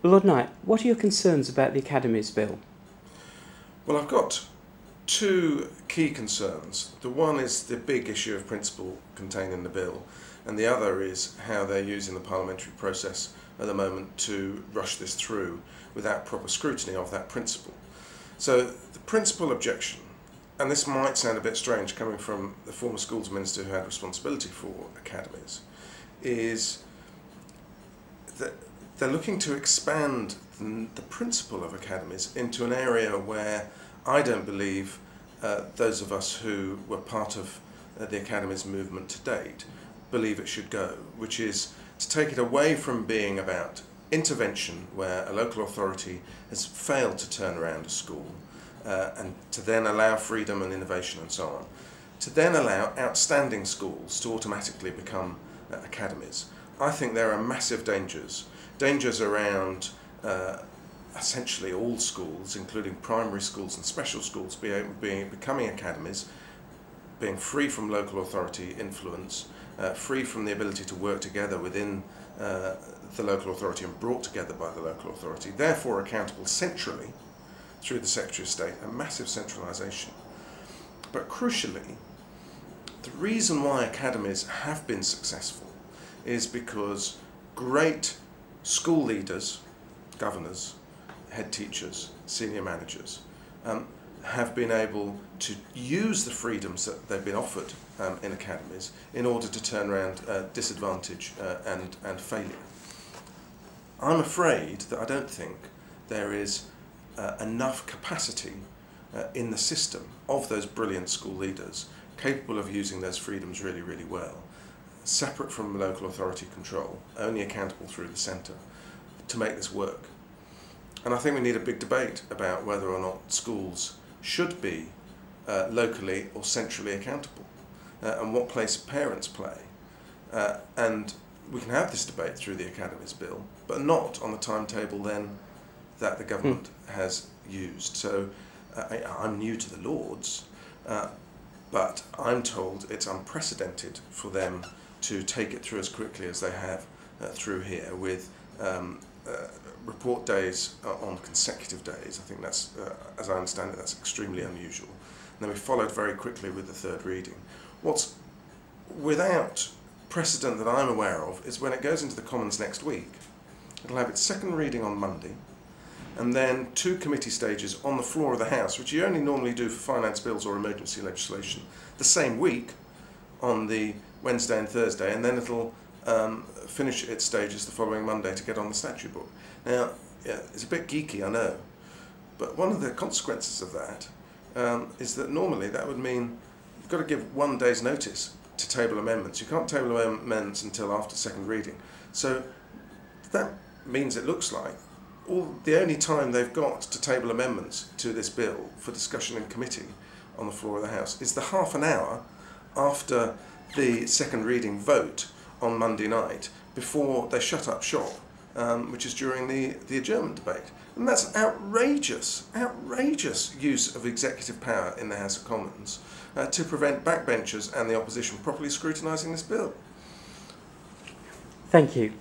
Well, Lord Knight, what are your concerns about the Academies bill? Well, I've got two key concerns. The one is the big issue of principle contained in the bill, and the other is how they're using the parliamentary process at the moment to rush this through without proper scrutiny of that principle. So the principal objection, and this might sound a bit strange coming from the former schools minister who had responsibility for academies, is that they're looking to expand the principle of academies into an area where I don't believe those of us who were part of the academies movement to date believe it should go, which is to take it away from being about intervention where a local authority has failed to turn around a school and to then allow freedom and innovation and so on, to then allow outstanding schools to automatically become academies. I think there are massive dangers around essentially all schools, including primary schools and special schools, becoming academies, being free from local authority influence, free from the ability to work together within the local authority and brought together by the local authority, therefore accountable centrally through the Secretary of State, a massive centralisation. But crucially, the reason why academies have been successful is because great school leaders, governors, head teachers, senior managers have been able to use the freedoms that they've been offered in academies in order to turn around disadvantage and failure. I'm afraid that I don't think there is enough capacity in the system of those brilliant school leaders capable of using those freedoms really, really well, separate from local authority control, only accountable through the centre, to make this work. And I think we need a big debate about whether or not schools should be locally or centrally accountable and what place parents play. And we can have this debate through the Academies bill, but not on the timetable then that the government has used. So I'm new to the Lords, but I'm told it's unprecedented for them to take it through as quickly as they have through here with report days on consecutive days. I think that's, as I understand it, that's extremely unusual. And then we followed very quickly with the third reading. What's without precedent that I'm aware of is when it goes into the Commons next week, it'll have its second reading on Monday, and then 2 committee stages on the floor of the House, which you only normally do for finance bills or emergency legislation, the same week on the Wednesday and Thursday, and then it'll finish its stages the following Monday to get on the statute book. Now, yeah, it's a bit geeky, I know, but one of the consequences of that is that normally that would mean you've got to give 1 day's notice to table amendments. You can't table amendments until after second reading. So that means it looks like the only time they've got to table amendments to this bill for discussion in committee on the floor of the House is the half an hour after the second reading vote on Monday night before they shut up shop, which is during the adjournment debate. And that's outrageous use of executive power in the House of Commons to prevent backbenchers and the opposition properly scrutinising this bill. Thank you.